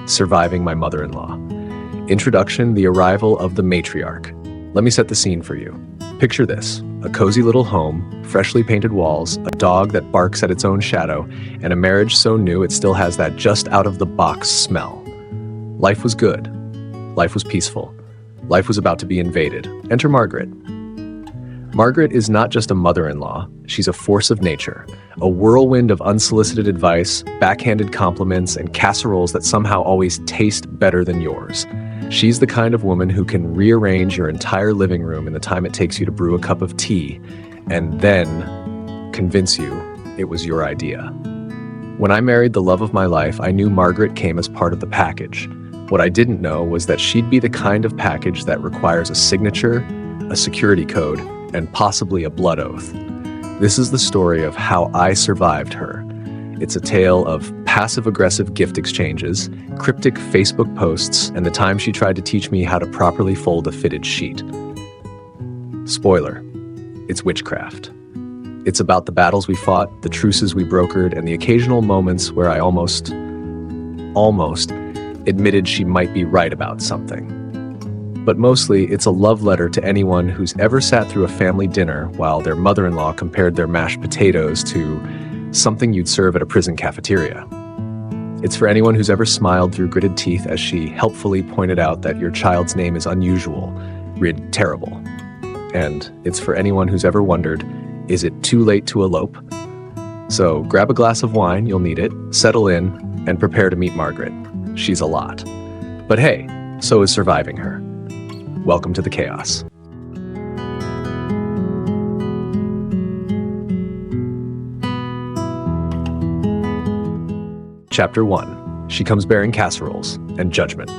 Surviving My Mother-in-Law. Introduction, the arrival of the matriarch. Let me set the scene for you. Picture this: a cozy little home, freshly painted walls, a dog that barks at its own shadow, and a marriage so new it still has that just out-of-the-box smell. Life was good. Life was peaceful. Life was about to be invaded. Enter Margaret. Margaret is not just a mother-in-law, she's a force of nature, a whirlwind of unsolicited advice, backhanded compliments, and casseroles that somehow always taste better than yours. She's the kind of woman who can rearrange your entire living room in the time it takes you to brew a cup of tea, and then convince you it was your idea. When I married the love of my life, I knew Margaret came as part of the package. What I didn't know was that she'd be the kind of package that requires a signature, a security code, and possibly a blood oath. This is the story of how I survived her. It's a tale of passive-aggressive gift exchanges, cryptic Facebook posts, and the time she tried to teach me how to properly fold a fitted sheet. Spoiler: it's witchcraft. It's about the battles we fought, the truces we brokered, and the occasional moments where I almost admitted she might be right about something. But mostly, it's a love letter to anyone who's ever sat through a family dinner while their mother-in-law compared their mashed potatoes to something you'd serve at a prison cafeteria. It's for anyone who's ever smiled through gritted teeth as she helpfully pointed out that your child's name is unusual, terrible. And it's for anyone who's ever wondered, is it too late to elope? So grab a glass of wine, you'll need it, settle in, and prepare to meet Margaret. She's a lot. But hey, so is surviving her. Welcome to the chaos. Chapter 1. She comes bearing casseroles and judgment.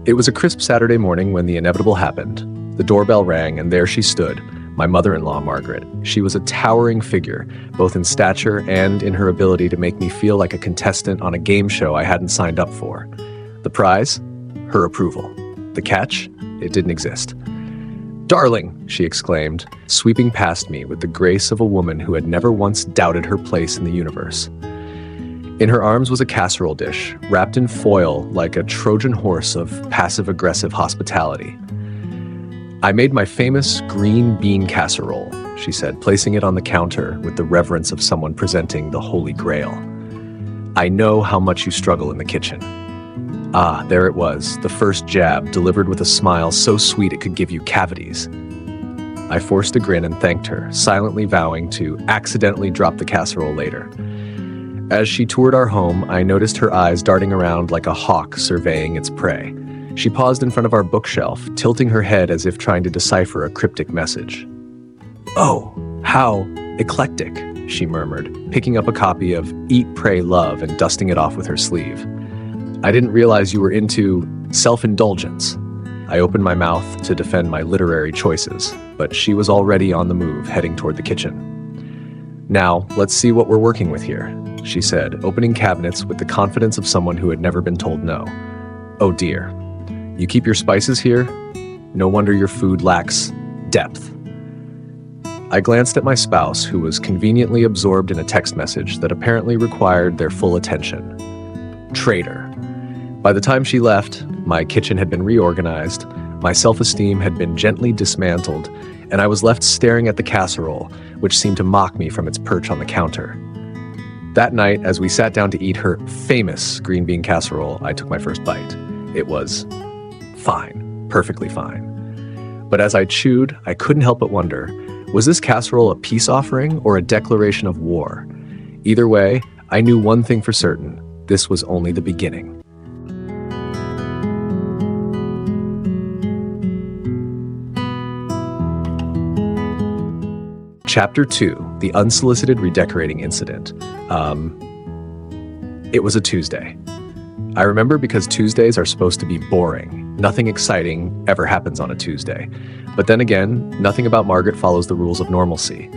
It was a crisp Saturday morning when the inevitable happened. The doorbell rang, and there she stood, my mother-in-law, Margaret. She was a towering figure, both in stature and in her ability to make me feel like a contestant on a game show I hadn't signed up for. The prize? Her approval. The catch? It didn't exist. "Darling," she exclaimed, sweeping past me with the grace of a woman who had never once doubted her place in the universe. In her arms was a casserole dish, wrapped in foil like a Trojan horse of passive-aggressive hospitality. "I made my famous green bean casserole," she said, placing it on the counter with the reverence of someone presenting the Holy Grail. "I know how much you struggle in the kitchen." Ah, there it was, the first jab, delivered with a smile so sweet it could give you cavities. I forced a grin and thanked her, silently vowing to accidentally drop the casserole later. As she toured our home, I noticed her eyes darting around like a hawk surveying its prey. She paused in front of our bookshelf, tilting her head as if trying to decipher a cryptic message. "Oh, how eclectic," she murmured, picking up a copy of Eat, Pray, Love and dusting it off with her sleeve. "I didn't realize you were into self-indulgence." I opened my mouth to defend my literary choices, but she was already on the move, heading toward the kitchen. "Now, let's see what we're working with here," she said, opening cabinets with the confidence of someone who had never been told no. "Oh dear. You keep your spices here? No wonder your food lacks depth." I glanced at my spouse, who was conveniently absorbed in a text message that apparently required their full attention. Traitor. By the time she left, my kitchen had been reorganized, my self-esteem had been gently dismantled, and I was left staring at the casserole, which seemed to mock me from its perch on the counter. That night, as we sat down to eat her famous green bean casserole, I took my first bite. It was fine, perfectly fine. But as I chewed, I couldn't help but wonder, was this casserole a peace offering or a declaration of war? Either way, I knew one thing for certain: this was only the beginning. Chapter 2, The Unsolicited Redecorating Incident. It was a Tuesday. I remember because Tuesdays are supposed to be boring. Nothing exciting ever happens on a Tuesday. But then again, nothing about Margaret follows the rules of normalcy.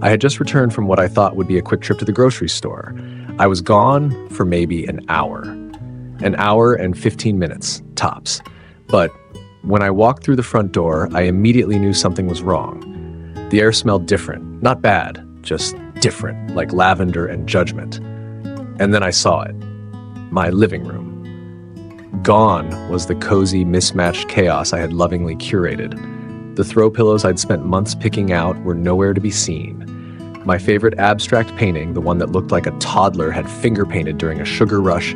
I had just returned from what I thought would be a quick trip to the grocery store. I was gone for maybe an hour. An hour and 15 minutes, tops. But when I walked through the front door, I immediately knew something was wrong. The air smelled different, not bad, just different, like lavender and judgment. And then I saw it. My living room. Gone was the cozy, mismatched chaos I had lovingly curated. The throw pillows I'd spent months picking out were nowhere to be seen. My favorite abstract painting, the one that looked like a toddler had finger painted during a sugar rush,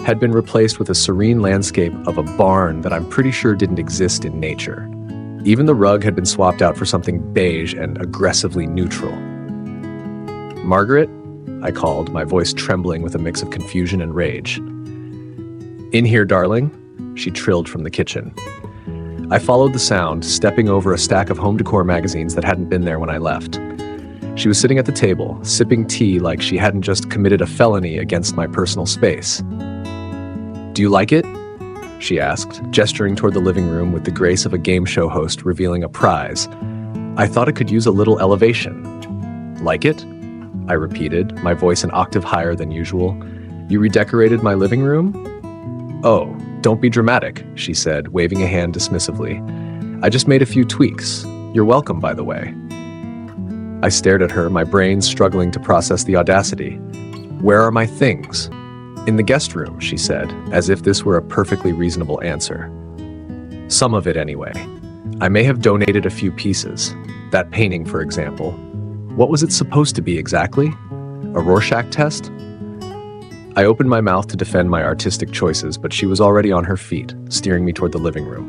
had been replaced with a serene landscape of a barn that I'm pretty sure didn't exist in nature. Even the rug had been swapped out for something beige and aggressively neutral. "Margaret?" I called, my voice trembling with a mix of confusion and rage. "In here, darling," she trilled from the kitchen. I followed the sound, stepping over a stack of home decor magazines that hadn't been there when I left. She was sitting at the table, sipping tea like she hadn't just committed a felony against my personal space. "Do you like it?" she asked, gesturing toward the living room with the grace of a game show host revealing a prize. I thought it could use a little elevation. "Like it?" I repeated, my voice an octave higher than usual. "You redecorated my living room?" "Oh, don't be dramatic," she said, waving a hand dismissively. "I just made a few tweaks. You're welcome, by the way." I stared at her, my brain struggling to process the audacity. "Where are my things?" "In the guest room," she said, as if this were a perfectly reasonable answer. "Some of it, anyway. I may have donated a few pieces. That painting, for example. What was it supposed to be exactly? A Rorschach test?" I opened my mouth to defend my artistic choices, but she was already on her feet, steering me toward the living room.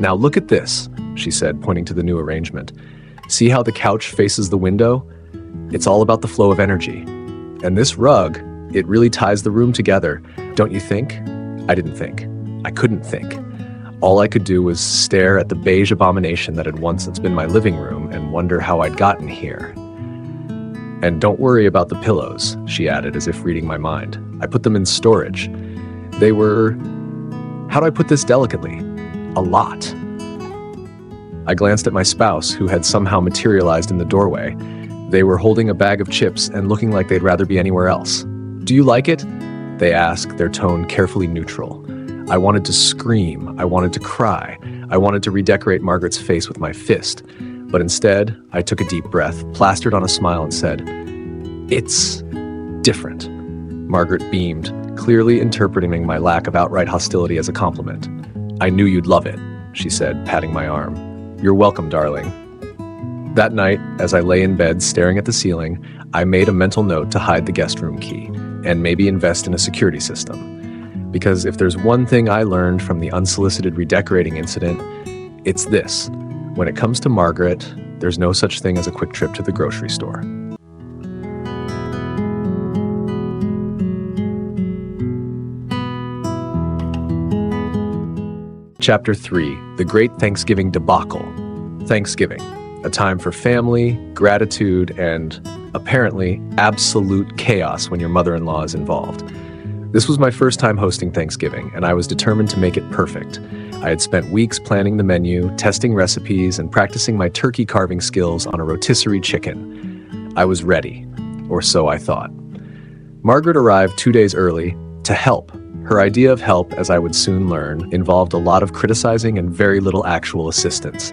"Now look at this," she said, pointing to the new arrangement. "See how the couch faces the window? It's all about the flow of energy. And this rug, it really ties the room together, don't you think?" I didn't think. I couldn't think. All I could do was stare at the beige abomination that had once been my living room and wonder how I'd gotten here. "And don't worry about the pillows," she added, as if reading my mind. "I put them in storage. They were, how do I put this delicately? A lot." I glanced at my spouse, who had somehow materialized in the doorway. They were holding a bag of chips and looking like they'd rather be anywhere else. "Do you like it?" they asked, their tone carefully neutral. I wanted to scream. I wanted to cry. I wanted to redecorate Margaret's face with my fist. But instead, I took a deep breath, plastered on a smile, and said, "It's different." Margaret beamed, clearly interpreting my lack of outright hostility as a compliment. "I knew you'd love it," she said, patting my arm. "You're welcome, darling." That night, as I lay in bed staring at the ceiling, I made a mental note to hide the guest room key and maybe invest in a security system. Because if there's one thing I learned from the unsolicited redecorating incident, it's this. When it comes to Margaret, there's no such thing as a quick trip to the grocery store. Chapter 3, The Great Thanksgiving Debacle. Thanksgiving, a time for family, gratitude, and, apparently, absolute chaos when your mother-in-law is involved. This was my first time hosting Thanksgiving, and I was determined to make it perfect. I had spent weeks planning the menu, testing recipes, and practicing my turkey carving skills on a rotisserie chicken. I was ready, or so I thought. Margaret arrived 2 days early to help. Her idea of help, as I would soon learn, involved a lot of criticizing and very little actual assistance.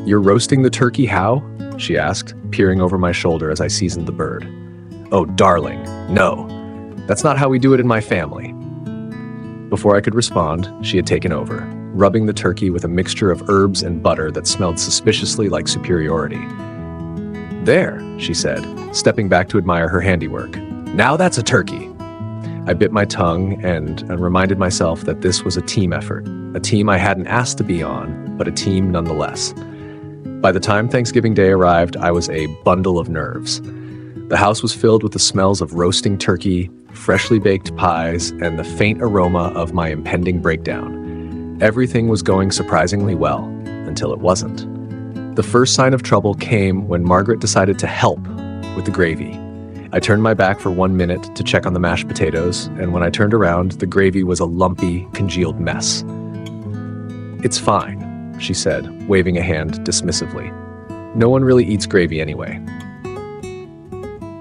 "You're roasting the turkey how?" she asked, peering over my shoulder as I seasoned the bird. "Oh, darling, no. That's not how we do it in my family." Before I could respond, she had taken over, rubbing the turkey with a mixture of herbs and butter that smelled suspiciously like superiority. "There," she said, stepping back to admire her handiwork. "Now that's a turkey." I bit my tongue and reminded myself that this was a team effort, a team I hadn't asked to be on, but a team nonetheless. By the time Thanksgiving Day arrived, I was a bundle of nerves. The house was filled with the smells of roasting turkey, freshly baked pies, and the faint aroma of my impending breakdown. Everything was going surprisingly well, until it wasn't. The first sign of trouble came when Margaret decided to help with the gravy. I turned my back for 1 minute to check on the mashed potatoes, and when I turned around, the gravy was a lumpy, congealed mess. "It's fine," she said, waving a hand dismissively. "No one really eats gravy anyway."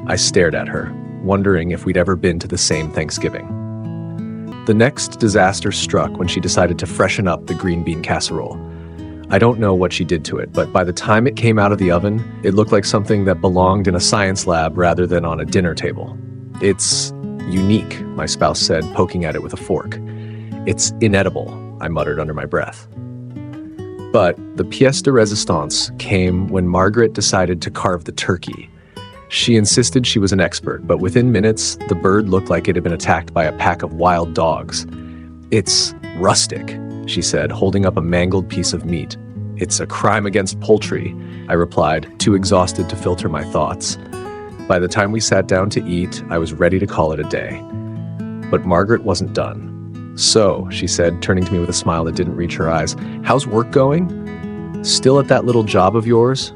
I stared at her, wondering if we'd ever been to the same Thanksgiving. The next disaster struck when she decided to freshen up the green bean casserole. I don't know what she did to it, but by the time it came out of the oven, it looked like something that belonged in a science lab rather than on a dinner table. "It's unique," my spouse said, poking at it with a fork. It's inedible, I muttered under my breath. But the pièce de résistance came when Margaret decided to carve the turkey. She insisted she was an expert, but within minutes, the bird looked like it had been attacked by a pack of wild dogs. "It's rustic," she said, holding up a mangled piece of meat. "It's a crime against poultry," I replied, too exhausted to filter my thoughts. By the time we sat down to eat, I was ready to call it a day. But Margaret wasn't done. "So," she said, turning to me with a smile that didn't reach her eyes, "how's work going? Still at that little job of yours?"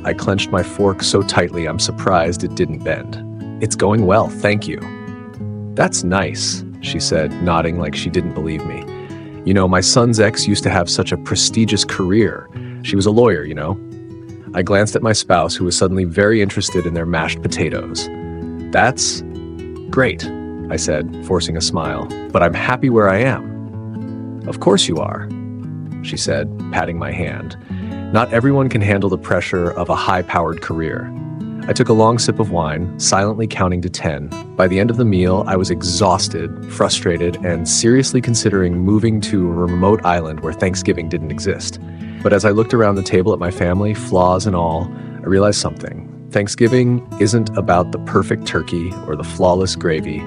I clenched my fork so tightly I'm surprised it didn't bend. "It's going well, thank you." "That's nice," she said, nodding like she didn't believe me. "You know, my son's ex used to have such a prestigious career. She was a lawyer, you know." I glanced at my spouse, who was suddenly very interested in their mashed potatoes. "That's great," I said, forcing a smile, "but I'm happy where I am." "Of course you are," she said, patting my hand. "Not everyone can handle the pressure of a high-powered career." I took a long sip of wine, silently counting to 10. By the end of the meal, I was exhausted, frustrated, and seriously considering moving to a remote island where Thanksgiving didn't exist. But as I looked around the table at my family, flaws and all, I realized something. Thanksgiving isn't about the perfect turkey or the flawless gravy.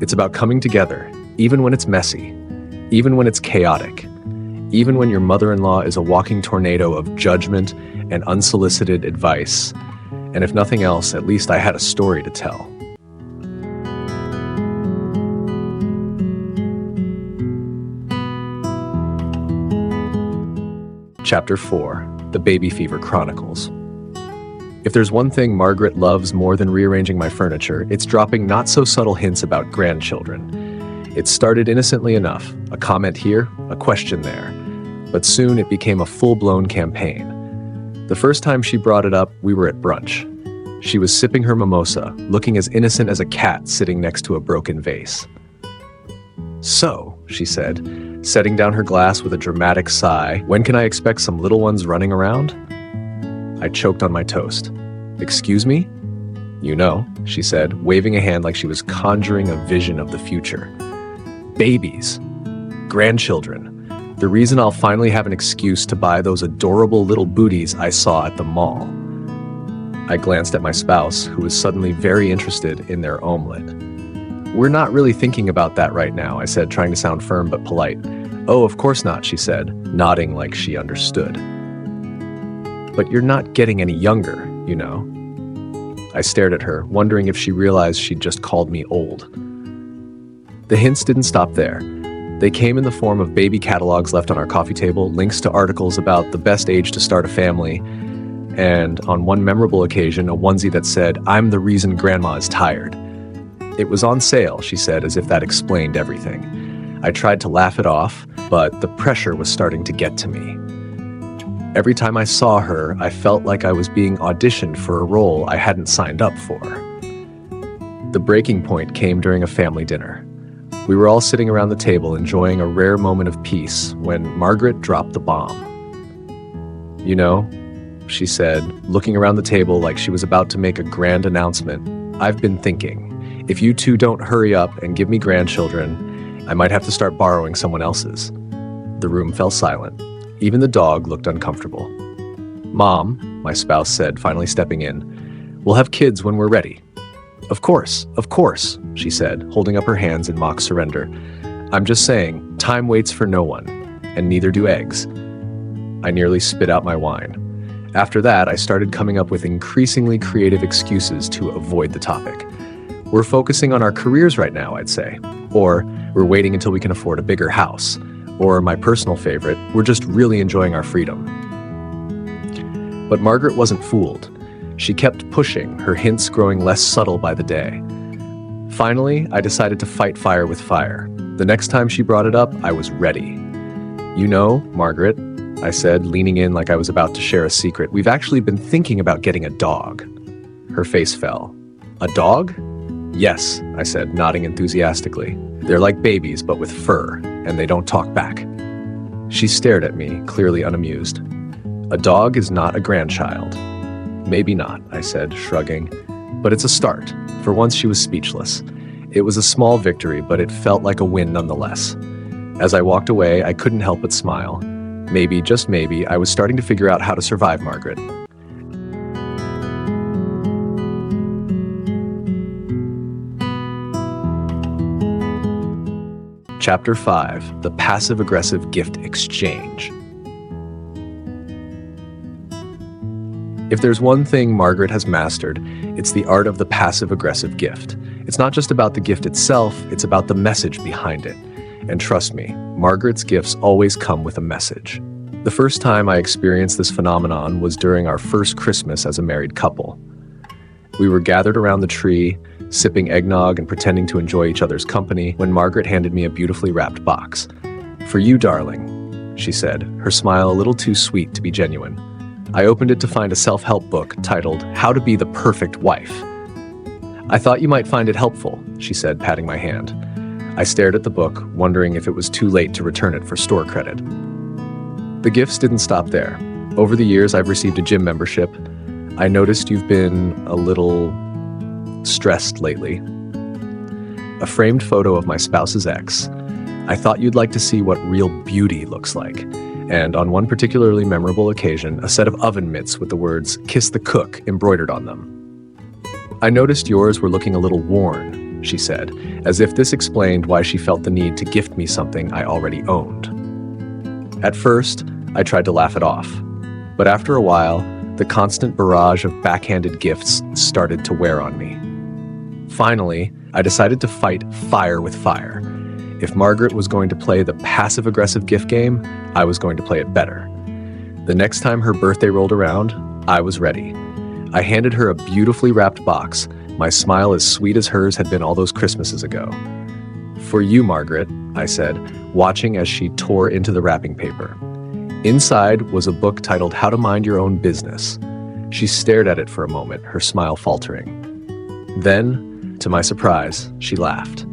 It's about coming together, even when it's messy, even when it's chaotic, even when your mother-in-law is a walking tornado of judgment and unsolicited advice. And if nothing else, at least I had a story to tell. Chapter 4, The Baby Fever Chronicles. If there's one thing Margaret loves more than rearranging my furniture, it's dropping not-so-subtle hints about grandchildren. It started innocently enough, a comment here, a question there. But soon it became a full-blown campaign. The first time she brought it up, we were at brunch. She was sipping her mimosa, looking as innocent as a cat sitting next to a broken vase. "So," she said, setting down her glass with a dramatic sigh, "when can I expect some little ones running around?" I choked on my toast. "Excuse me?" "You know," she said, waving a hand like she was conjuring a vision of the future. "Babies. Grandchildren. The reason I'll finally have an excuse to buy those adorable little booties I saw at the mall." I glanced at my spouse, who was suddenly very interested in their omelet. "We're not really thinking about that right now," I said, trying to sound firm but polite. "Oh, of course not," she said, nodding like she understood. "But you're not getting any younger, you know." I stared at her, wondering if she realized she'd just called me old. The hints didn't stop there. They came in the form of baby catalogs left on our coffee table, links to articles about the best age to start a family, and on one memorable occasion, a onesie that said, "I'm the reason Grandma is tired." It was on sale, she said, as if that explained everything. I tried to laugh it off, but the pressure was starting to get to me. Every time I saw her, I felt like I was being auditioned for a role I hadn't signed up for. The breaking point came during a family dinner. We were all sitting around the table enjoying a rare moment of peace when Margaret dropped the bomb. "You know," she said, looking around the table like she was about to make a grand announcement, "I've been thinking, if you two don't hurry up and give me grandchildren, I might have to start borrowing someone else's." The room fell silent. Even the dog looked uncomfortable. "Mom," my spouse said, finally stepping in, "we'll have kids when we're ready." Of course," she said, holding up her hands in mock surrender. "I'm just saying, time waits for no one, and neither do eggs." I nearly spit out my wine. After that, I started coming up with increasingly creative excuses to avoid the topic. "We're focusing on our careers right now," I'd say. Or, "We're waiting until we can afford a bigger house." Or, my personal favorite, "We're just really enjoying our freedom." But Margaret wasn't fooled. She kept pushing, her hints growing less subtle by the day. Finally, I decided to fight fire with fire. The next time she brought it up, I was ready. "You know, Margaret," I said, leaning in like I was about to share a secret, "we've actually been thinking about getting a dog." Her face fell. "A dog?" "Yes," I said, nodding enthusiastically. "They're like babies, but with fur, and they don't talk back." She stared at me, clearly unamused. "A dog is not a grandchild." "Maybe not," I said, shrugging. "But it's a start." For once she was speechless. It was a small victory, but it felt like a win nonetheless. As I walked away, I couldn't help but smile. Maybe, just maybe, I was starting to figure out how to survive Margaret. Chapter 5, The Passive-Aggressive Gift Exchange. If there's one thing Margaret has mastered, it's the art of the passive-aggressive gift. It's not just about the gift itself, it's about the message behind it. And trust me, Margaret's gifts always come with a message. The first time I experienced this phenomenon was during our first Christmas as a married couple. We were gathered around the tree, sipping eggnog and pretending to enjoy each other's company when Margaret handed me a beautifully wrapped box. "For you, darling," she said, her smile a little too sweet to be genuine. I opened it to find a self-help book titled How to Be the Perfect Wife. "I thought you might find it helpful," she said, patting my hand. I stared at the book, wondering if it was too late to return it for store credit. The gifts didn't stop there. Over the years, I've received a gym membership. I noticed you've been a little stressed lately. A framed photo of my spouse's ex. I thought you'd like to see what real beauty looks like. And on one particularly memorable occasion, a set of oven mitts with the words, "Kiss the Cook," embroidered on them. "I noticed yours were looking a little worn," she said, as if this explained why she felt the need to gift me something I already owned. At first, I tried to laugh it off. But after a while, the constant barrage of backhanded gifts started to wear on me. Finally, I decided to fight fire with fire. If Margaret was going to play the passive-aggressive gift game, I was going to play it better. The next time her birthday rolled around, I was ready. I handed her a beautifully wrapped box, my smile as sweet as hers had been all those Christmases ago. "For you, Margaret," I said, watching as she tore into the wrapping paper. Inside was a book titled How to Mind Your Own Business. She stared at it for a moment, her smile faltering. Then, to my surprise, she laughed.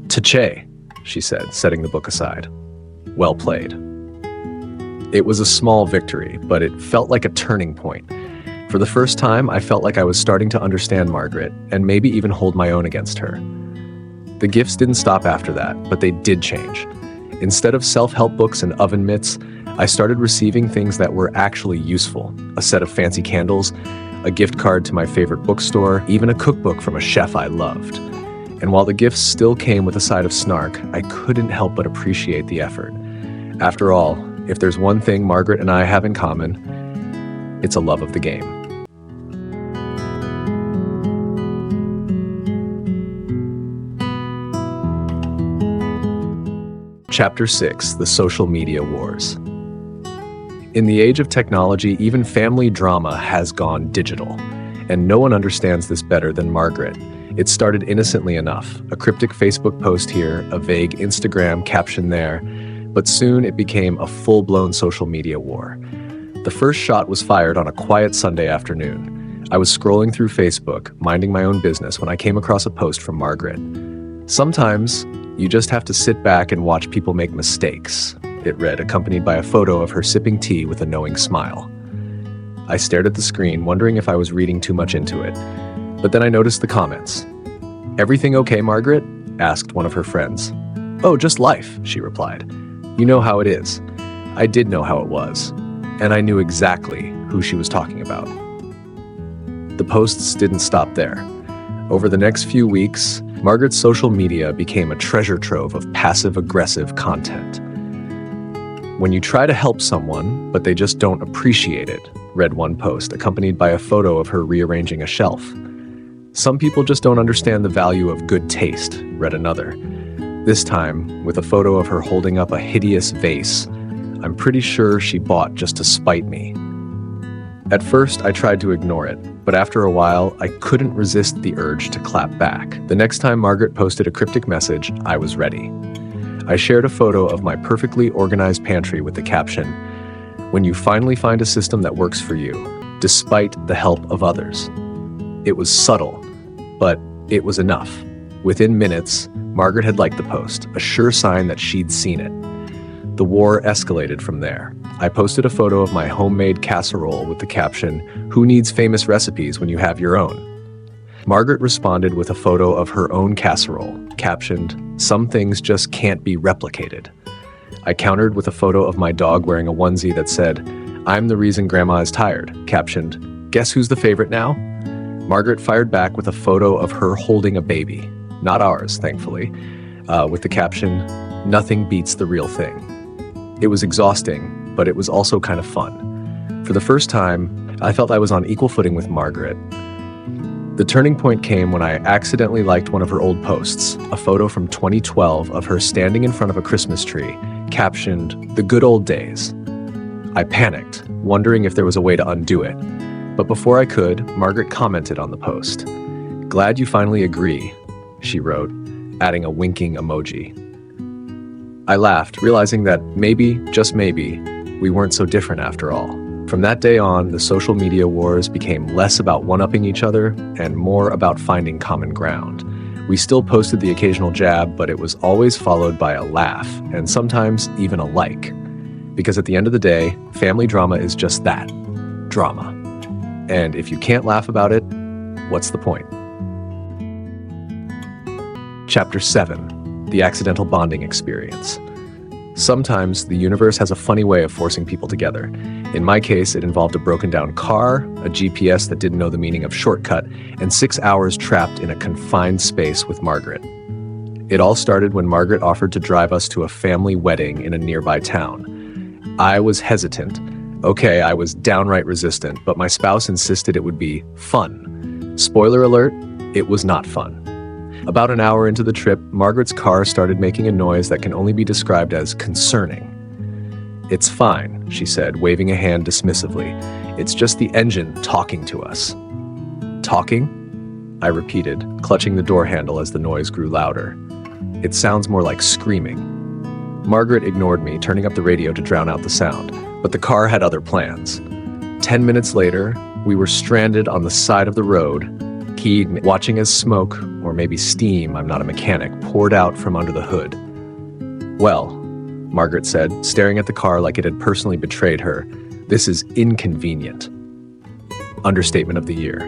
"Tache," she said, setting the book aside. "Well played." It was a small victory, but it felt like a turning point. For the first time, I felt like I was starting to understand Margaret, and maybe even hold my own against her. The gifts didn't stop after that, but they did change. Instead of self-help books and oven mitts, I started receiving things that were actually useful. A set of fancy candles, a gift card to my favorite bookstore, even a cookbook from a chef I loved. And while the gifts still came with a side of snark, I couldn't help but appreciate the effort. After all, if there's one thing Margaret and I have in common, it's a love of the game. Chapter 6, The Social Media Wars. In the age of technology, even family drama has gone digital. And no one understands this better than Margaret. It started innocently enough, a cryptic Facebook post here, a vague Instagram caption there, but soon it became a full-blown social media war. The first shot was fired on a quiet Sunday afternoon. I was scrolling through Facebook, minding my own business, when I came across a post from Margaret. "Sometimes you just have to sit back and watch people make mistakes," it read, accompanied by a photo of her sipping tea with a knowing smile. I stared at the screen, wondering if I was reading too much into it. But then I noticed the comments. "Everything okay, Margaret?" asked one of her friends. "Oh, just life," she replied. "You know how it is." I did know how it was, and I knew exactly who she was talking about. The posts didn't stop there. Over the next few weeks, Margaret's social media became a treasure trove of passive-aggressive content. "When you try to help someone, but they just don't appreciate it," read one post, accompanied by a photo of her rearranging a shelf. "Some people just don't understand the value of good taste," read another. This time, with a photo of her holding up a hideous vase. I'm pretty sure she bought just to spite me. At first, I tried to ignore it, but after a while, I couldn't resist the urge to clap back. The next time Margaret posted a cryptic message, I was ready. I shared a photo of my perfectly organized pantry with the caption, "When you finally find a system that works for you, despite the help of others." It was subtle, but it was enough. Within minutes, Margaret had liked the post, a sure sign that she'd seen it. The war escalated from there. I posted a photo of my homemade casserole with the caption, "Who needs famous recipes when you have your own?" Margaret responded with a photo of her own casserole, captioned, "Some things just can't be replicated." I countered with a photo of my dog wearing a onesie that said, "I'm the reason Grandma is tired," captioned, "Guess who's the favorite now?" Margaret fired back with a photo of her holding a baby, not ours, thankfully, with the caption, "Nothing beats the real thing." It was exhausting, but it was also kind of fun. For the first time, I felt I was on equal footing with Margaret. The turning point came when I accidentally liked one of her old posts, a photo from 2012 of her standing in front of a Christmas tree, captioned, "The good old days." I panicked, wondering if there was a way to undo it. But before I could, Margaret commented on the post. "Glad you finally agree," she wrote, adding a winking emoji. I laughed, realizing that maybe, just maybe, we weren't so different after all. From that day on, the social media wars became less about one-upping each other and more about finding common ground. We still posted the occasional jab, but it was always followed by a laugh, and sometimes even a like. Because at the end of the day, family drama is just that, drama. And if you can't laugh about it, what's the point? Chapter 7, The Accidental Bonding Experience. Sometimes the universe has a funny way of forcing people together. In my case, it involved a broken down car, a GPS that didn't know the meaning of shortcut, and 6 hours trapped in a confined space with Margaret. It all started when Margaret offered to drive us to a family wedding in a nearby town. I was hesitant. Okay, I was downright resistant, but my spouse insisted it would be fun. Spoiler alert, it was not fun. About an hour into the trip, Margaret's car started making a noise that can only be described as concerning. "It's fine," she said, waving a hand dismissively. "It's just the engine talking to us." "Talking?" I repeated, clutching the door handle as the noise grew louder. "It sounds more like screaming." Margaret ignored me, turning up the radio to drown out the sound, but the car had other plans. 10 minutes later, we were stranded on the side of the road, keyed, watching as smoke, or maybe steam, I'm not a mechanic, poured out from under the hood. "Well," Margaret said, staring at the car like it had personally betrayed her, "this is inconvenient." Understatement of the year.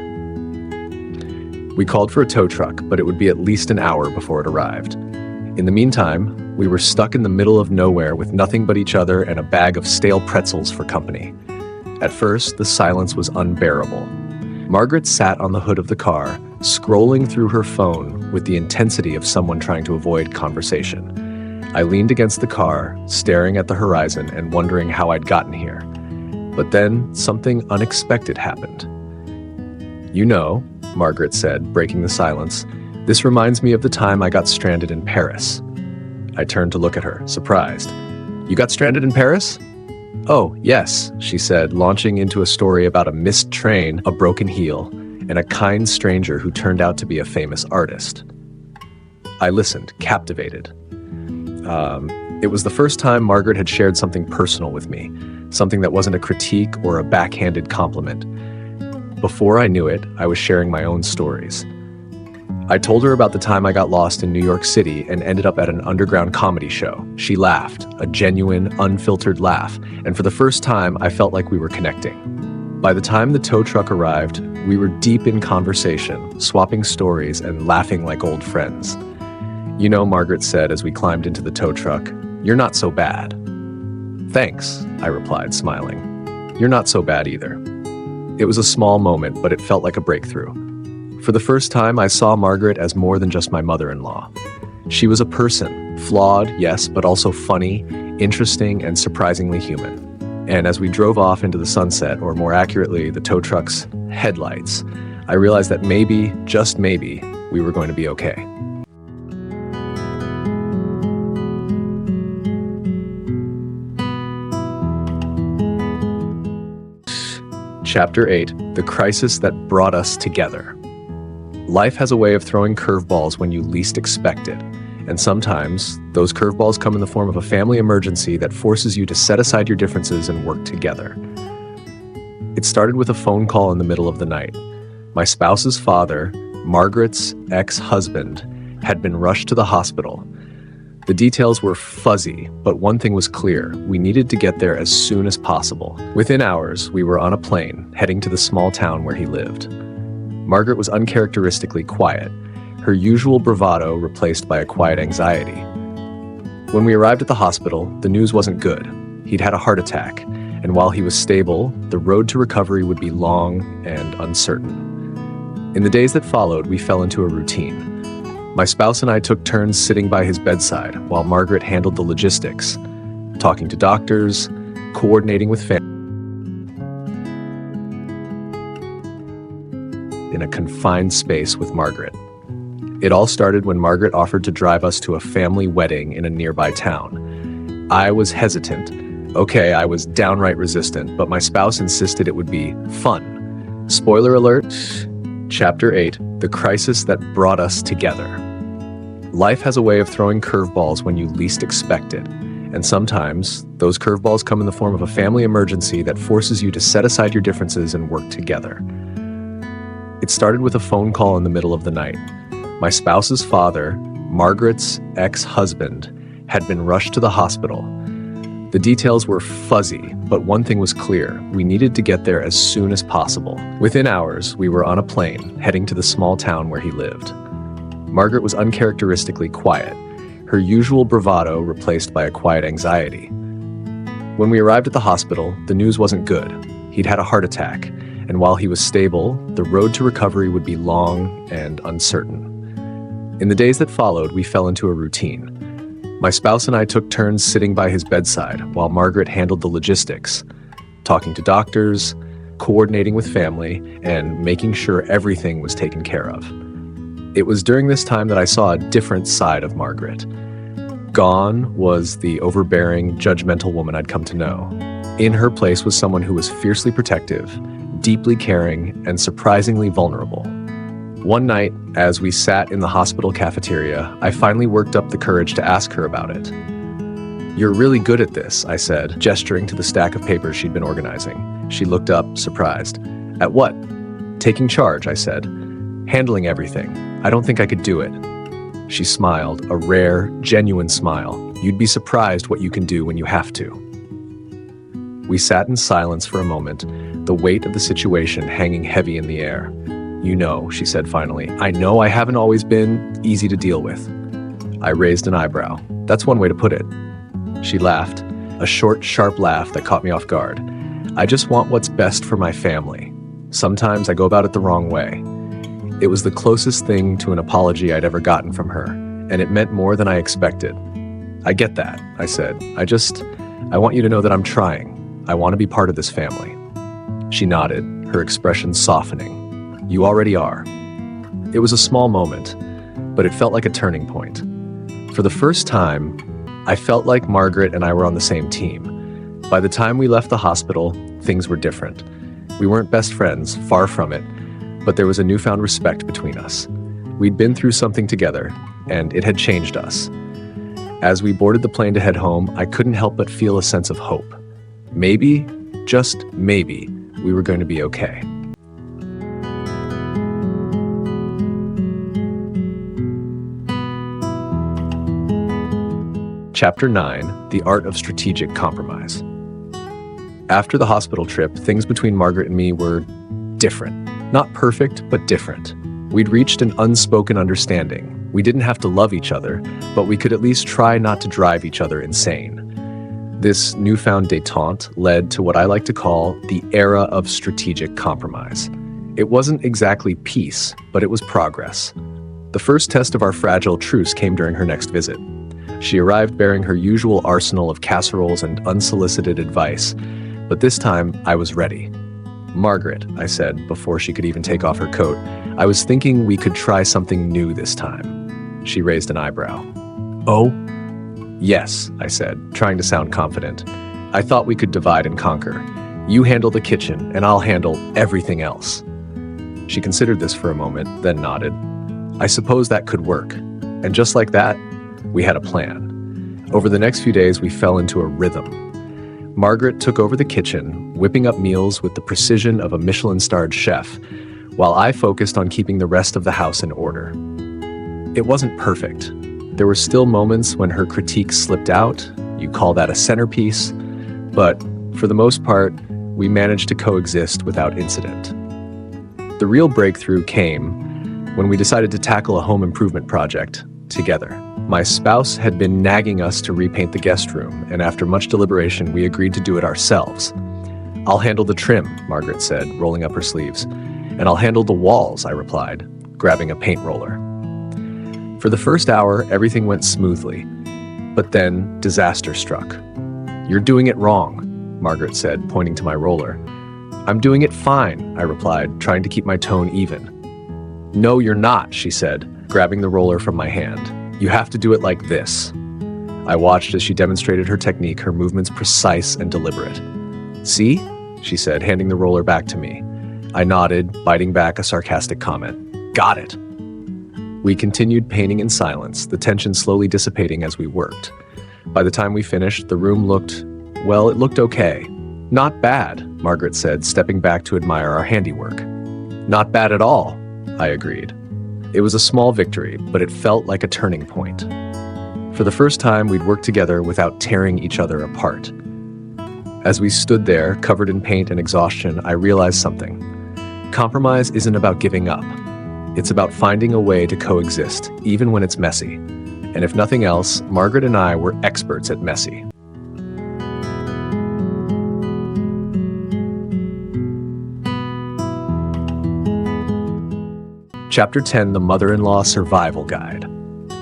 We called for a tow truck, but it would be at least an hour before it arrived. In the meantime, we were stuck in the middle of nowhere with nothing but each other and a bag of stale pretzels for company. At first, the silence was unbearable. Margaret sat on the hood of the car, scrolling through her phone with the intensity of someone trying to avoid conversation. I leaned against the car, staring at the horizon and wondering how I'd gotten here. But then something unexpected happened. "You know," Margaret said, breaking the silence, "this reminds me of the time I got stranded in Paris." I turned to look at her, surprised. "You got stranded in Paris?" "Oh, yes," she said, launching into a story about a missed train, a broken heel, and a kind stranger who turned out to be a famous artist. I listened, captivated. It was the first time Margaret had shared something personal with me, something that wasn't a critique or a backhanded compliment. Before I knew it, I was sharing my own stories. I told her about the time I got lost in New York City and ended up at an underground comedy show. She laughed, a genuine, unfiltered laugh, and for the first time, I felt like we were connecting. By the time the tow truck arrived, we were deep in conversation, swapping stories and laughing like old friends. "You know," Margaret said as we climbed into the tow truck, "you're not so bad." "Thanks," I replied, smiling. "You're not so bad either." It was a small moment, but it felt like a breakthrough. For the first time, I saw Margaret as more than just my mother-in-law. She was a person, flawed, yes, but also funny, interesting, and surprisingly human. And as we drove off into the sunset, or more accurately, the tow truck's headlights, I realized that maybe, just maybe, we were going to be okay. Chapter 8, The Crisis That Brought Us Together. Life has a way of throwing curveballs when you least expect it, and sometimes those curveballs come in the form of a family emergency that forces you to set aside your differences and work together. It started with a phone call in the middle of the night. My spouse's father, Margaret's ex-husband, had been rushed to the hospital. The details were fuzzy, but one thing was clear: we needed to get there as soon as possible. Within hours, we were on a plane, heading to the small town where he lived. Margaret was uncharacteristically quiet, her usual bravado replaced by a quiet anxiety. When we arrived at the hospital, the news wasn't good. He'd had a heart attack, and while he was stable, the road to recovery would be long and uncertain. In the days that followed, we fell into a routine. My spouse and I took turns sitting by his bedside while Margaret handled the logistics, talking to doctors, coordinating with family in a confined space with Margaret. It all started when Margaret offered to drive us to a family wedding in a nearby town. I was hesitant. Okay, I was downright resistant, but my spouse insisted it would be fun. Spoiler alert, Chapter 8, The Crisis That Brought Us Together. Life has a way of throwing curveballs when you least expect it, and sometimes those curveballs come in the form of a family emergency that forces you to set aside your differences and work together. It started with a phone call in the middle of the night. My spouse's father, Margaret's ex-husband, had been rushed to the hospital. The details were fuzzy, but one thing was clear. We needed to get there as soon as possible. Within hours, we were on a plane, heading to the small town where he lived. Margaret was uncharacteristically quiet, her usual bravado replaced by a quiet anxiety. When we arrived at the hospital, the news wasn't good. He'd had a heart attack, and while he was stable, the road to recovery would be long and uncertain. In the days that followed, we fell into a routine. My spouse and I took turns sitting by his bedside while Margaret handled the logistics, talking to doctors, coordinating with family, and making sure everything was taken care of. It was during this time that I saw a different side of Margaret. Gone was the overbearing, judgmental woman I'd come to know. In her place was someone who was fiercely protective, deeply caring, and surprisingly vulnerable. One night, as we sat in the hospital cafeteria, I finally worked up the courage to ask her about it. "You're really good at this," I said, gesturing to the stack of papers she'd been organizing. She looked up, surprised. "At what?" "Taking charge," I said. "Handling everything. I don't think I could do it." She smiled, a rare, genuine smile. "You'd be surprised what you can do when you have to." We sat in silence for a moment, the weight of the situation hanging heavy in the air. "You know," she said finally, "I know I haven't always been easy to deal with." I raised an eyebrow. "That's one way to put it." She laughed, a short, sharp laugh that caught me off guard. "I just want what's best for my family. Sometimes I go about it the wrong way." It was the closest thing to an apology I'd ever gotten from her, and it meant more than I expected. "I get that," I said. I want you to know that I'm trying. I want to be part of this family." She nodded, her expression softening. "You already are." It was a small moment, but it felt like a turning point. For the first time, I felt like Margaret and I were on the same team. By the time we left the hospital, things were different. We weren't best friends, far from it, but there was a newfound respect between us. We'd been through something together, and it had changed us. As we boarded the plane to head home, I couldn't help but feel a sense of hope. Maybe, just maybe, we were going to be okay. Chapter 9, The Art of Strategic Compromise. After the hospital trip, things between Margaret and me were different. Not perfect, but different. We'd reached an unspoken understanding. We didn't have to love each other, but we could at least try not to drive each other insane. This newfound détente led to what I like to call the era of strategic compromise. It wasn't exactly peace, but it was progress. The first test of our fragile truce came during her next visit. She arrived bearing her usual arsenal of casseroles and unsolicited advice, but this time I was ready. "Margaret," I said before she could even take off her coat, "I was thinking we could try something new this time." She raised an eyebrow. "Oh?" "Yes," I said, trying to sound confident. "I thought we could divide and conquer. You handle the kitchen, and I'll handle everything else." She considered this for a moment, then nodded. "I suppose that could work." And just like that, we had a plan. Over the next few days, we fell into a rhythm. Margaret took over the kitchen, whipping up meals with the precision of a Michelin-starred chef, while I focused on keeping the rest of the house in order. It wasn't perfect. There were still moments when her critiques slipped out. You call that a centerpiece. But for the most part, we managed to coexist without incident. The real breakthrough came when we decided to tackle a home improvement project together. My spouse had been nagging us to repaint the guest room, and after much deliberation, we agreed to do it ourselves. "I'll handle the trim," Margaret said, rolling up her sleeves. "And I'll handle the walls," I replied, grabbing a paint roller. For the first hour, everything went smoothly, but then disaster struck. "You're doing it wrong," Margaret said, pointing to my roller. "I'm doing it fine," I replied, trying to keep my tone even. "No, you're not," she said, grabbing the roller from my hand. "You have to do it like this." I watched as she demonstrated her technique, her movements precise and deliberate. "See?" she said, handing the roller back to me. I nodded, biting back a sarcastic comment. "Got it." We continued painting in silence, the tension slowly dissipating as we worked. By the time we finished, the room looked okay. "Not bad," Margaret said, stepping back to admire our handiwork. "Not bad at all," I agreed. It was a small victory, but it felt like a turning point. For the first time, we'd worked together without tearing each other apart. As we stood there, covered in paint and exhaustion, I realized something. Compromise isn't about giving up. It's about finding a way to coexist, even when it's messy. And if nothing else, Margaret and I were experts at messy. Chapter 10, The Mother-in-Law Survival Guide.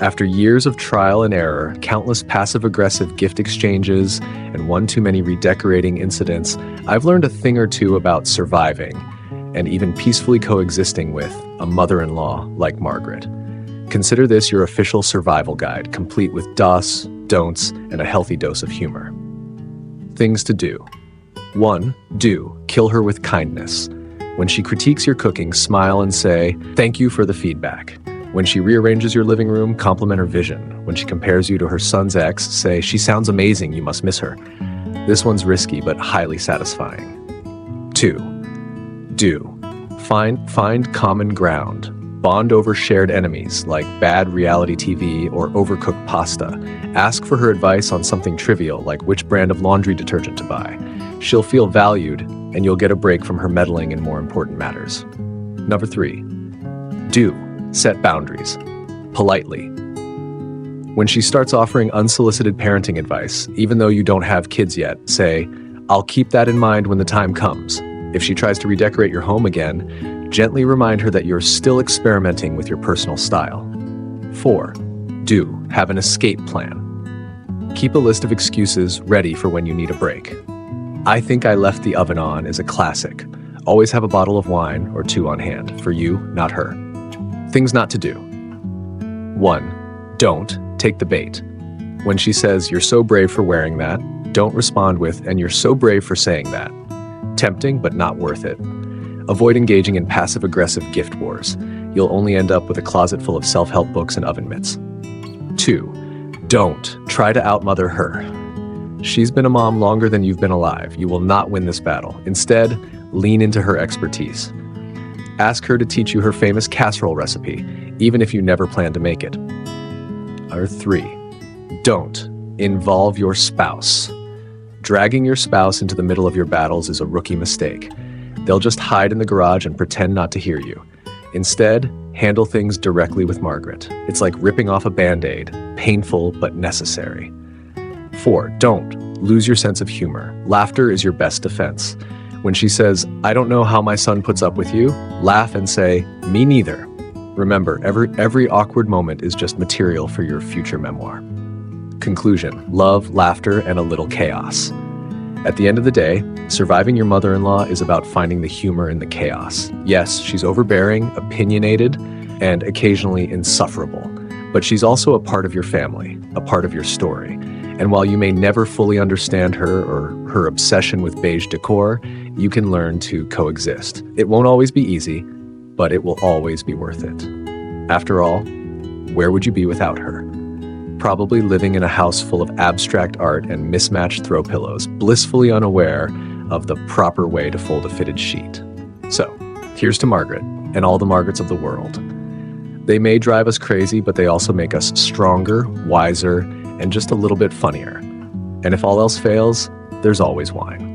After years of trial and error, countless passive-aggressive gift exchanges, and one too many redecorating incidents, I've learned a thing or two about surviving, and even peacefully coexisting with a mother-in-law like Margaret. Consider this your official survival guide, complete with do's, don'ts, and a healthy dose of humor. Things to do. 1. Do. Kill her with kindness. When she critiques your cooking, smile and say, "Thank you for the feedback." When she rearranges your living room, compliment her vision. When she compares you to her son's ex, say, "She sounds amazing, you must miss her." This one's risky, but highly satisfying. 2. Do. Find common ground. Bond over shared enemies, like bad reality TV or overcooked pasta. Ask for her advice on something trivial, like which brand of laundry detergent to buy. She'll feel valued, and you'll get a break from her meddling in more important matters. Number 3. Do. Set boundaries. Politely. When she starts offering unsolicited parenting advice, even though you don't have kids yet, say, "I'll keep that in mind when the time comes." If she tries to redecorate your home again, gently remind her that you're still experimenting with your personal style. 4. Do. Have an escape plan. Keep a list of excuses ready for when you need a break. "I think I left the oven on" is a classic. Always have a bottle of wine or 2 on hand, for you, not her. Things not to do. 1. Don't take the bait. When she says, "You're so brave for wearing that," don't respond with, "And you're so brave for saying that." Tempting, but not worth it. Avoid engaging in passive-aggressive gift wars. You'll only end up with a closet full of self-help books and oven mitts. 2. Don't try to outmother her. She's been a mom longer than you've been alive. You will not win this battle. Instead, lean into her expertise. Ask her to teach you her famous casserole recipe, even if you never plan to make it. Or 3. Don't involve your spouse. Dragging your spouse into the middle of your battles is a rookie mistake. They'll just hide in the garage and pretend not to hear you. Instead, handle things directly with Margaret. It's like ripping off a Band-Aid, painful but necessary. 4. Don't lose your sense of humor. Laughter is your best defense. When she says, "I don't know how my son puts up with you," laugh and say, "Me neither." Remember, every awkward moment is just material for your future memoir. Conclusion: love, laughter, and a little chaos. At the end of the day, surviving your mother-in-law is about finding the humor in the chaos. Yes, she's overbearing, opinionated, and occasionally insufferable, but she's also a part of your family, a part of your story. And while you may never fully understand her or her obsession with beige decor, you can learn to coexist. It won't always be easy, but it will always be worth it. After all, where would you be without her? Probably living in a house full of abstract art and mismatched throw pillows, blissfully unaware of the proper way to fold a fitted sheet. So, here's to Margaret and all the Margarets of the world. They may drive us crazy, but they also make us stronger, wiser, and just a little bit funnier. And if all else fails, there's always wine.